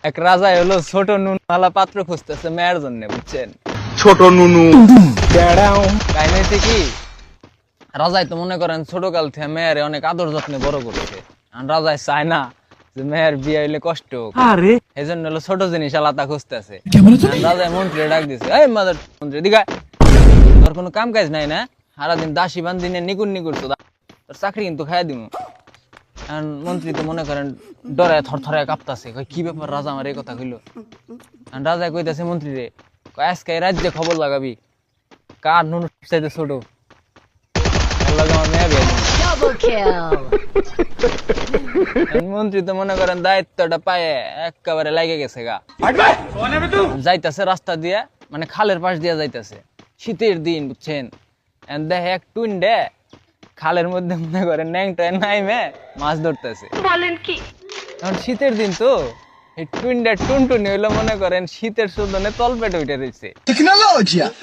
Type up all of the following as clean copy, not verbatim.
এক রাজা হলো ছোট নুনওয়ালা পাত্র খুঁজতেছে মেয়ের জন্য, বুঝছেন? ছোট নুনু কাহিনী হচ্ছে কি, রাজাই তো মনে করেন ছোট কাল থেকে মেয়ের অনেক আদর যত্নে বড় করেছে। আর রাজাই চায় না যে মেয়ের বিয়ে হইলে কষ্ট হোক, এই জন্য হলো ছোট জিনিস আলাদা খুঁজতেছে। রাজাই মন্ত্রী ডাক দিছে, এই মাদার মন্ত্রী দিঘায়, তোর কোনো কাম কাজ নাই না? সারাদিন দাসী বান্দি নিয়ে নিকুর নিকুর, তোর চাকরি কিন্তু খাইয়া দিব। মন্ত্রী তো মনে করেন ডরে থরথরে কাঁপতাছে, কি ব্যাপার রাজা আমার এই কথা কইলো? রাজা কইতাছে মন্ত্রী রে, আজকে এই রাজ্যে খবর লাগাবি কার নুন চাইতে ছোট, মন্ত্রী তো মনে করেন দায়িত্বটা পায়ে একেবারে লাগে গেছে গা। যাইতাছে রাস্তা দিয়ে, মানে খালের পাশ দিয়ে যাইতাছে, শীতের দিন, বুঝছেন? দেখে এক টুইন্ডে খালের মধ্যে মনে করেন ন্যাংটায় নাইমে মাছ ধরতেছে। বলেন কি? এখন শীতের দিন তো এই টুইন্ডা টুনটুনি হইলো মনে করেন শীতের সুদনে তলপেটে উঠে রয়েছে।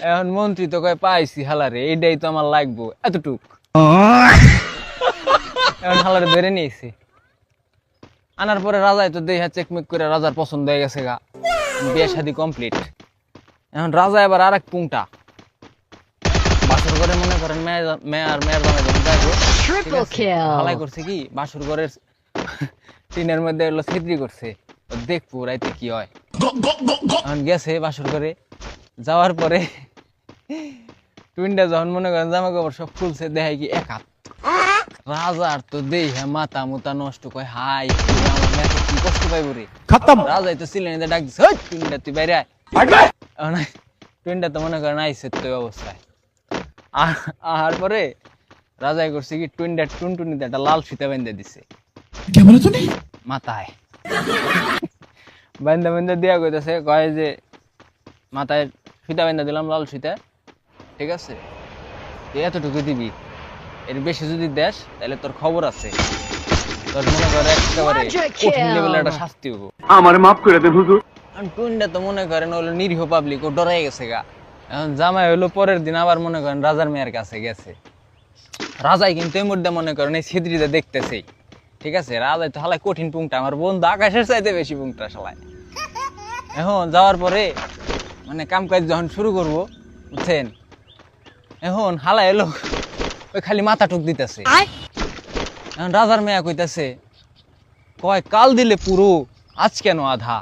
এখন মন্ত্রী তো কয় পাইছি হালারে, এইটাই তো আমার লাগবো, এতটুক। এখন হালারে ধরে নিয়েছি, আনার পরে রাজাই তো দেখা চেকমেক করে রাজার পছন্দ হয়ে গেছে গা, বিয়ে শাদী কমপ্লিট। এখন রাজা এবার আর এক পুংটা বাসর ঘরে মনে করেন মেয়ের জামাই যখন যাইবো, হালাই করছে কি বাসর ঘরের টিনের মধ্যে এলো ছিদ্রি করছে, দেখবো রাইতে কি হয়। এখন গেছে বাসর ঘরে, যাওয়ার পরে টুইনটা যখন মনে করেন জামা কাপড় সব খুলছে, দেখায় কি এক হাত। রাজার তো দেই হ্যাঁ মাথা মুতা নষ্ট, কয় হাই আমার মেয়েকে কি কষ্ট পাইব রে। রাজাই তো ছিলেন ডাক দিচ্ছে, ওই টুইনটা তুই বাইরে আয়। টুইনটা তো মনে করেন আইসে তো অবস্থায়। আর পরে রাজাই করছে কি টুইনটা টুনটুনিতে একটা লাল ফিতা বেঁধে দিছে মাথায়, বেঁধে দিয়া কইতেছে, কয় যে মাথায় ফিতা বেঁধে দিলাম লাল ফিতা, ঠিক আছে, এতটুকু দিবি, এর বেশি যদি দেশ তাহলে তোর খবর আছে, তোর মনে করে একেবারে কঠিন লেভেলের একটা শাস্তি হবো। আমার মাফ করে দেন হুজুর। টুইনটা তো মনে করেন হলো নিরীহ পাবলিক, ও ডরাই গেছে গা। এখন জামাই হলো পরের দিন আবার মনে করেন রাজার মেয়ের কাছে গেছে। রাজাই কিন্তু এই মধ্যে মনে করেন এই ছিদ্রিতে দেখতেছেই, ঠিক আছে? রাজাই তো হালাই কঠিন পুংটা, আমার বন্ধু আকাশের চাইতে বেশি পুংটা শালায়। এখন যাওয়ার পরে মানে কাম কাজ যখন শুরু করবো, বুঝছেন, এখন হালা এলো ওই খালি মাথা টুক দিতেছে। এখন রাজার মেয়া কইতাছে, কয় কাল দিলে পুরো, আজ কেন আধা?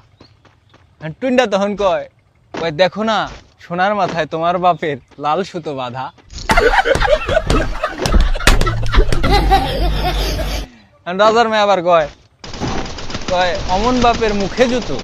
টুইনটা তখন কয় দেখো না সোনার মাথায় তোমার বাপের লাল সুতো বাঁধা। রাজার মেয়ে আবার কয় অমন বাপের মুখে জুতো।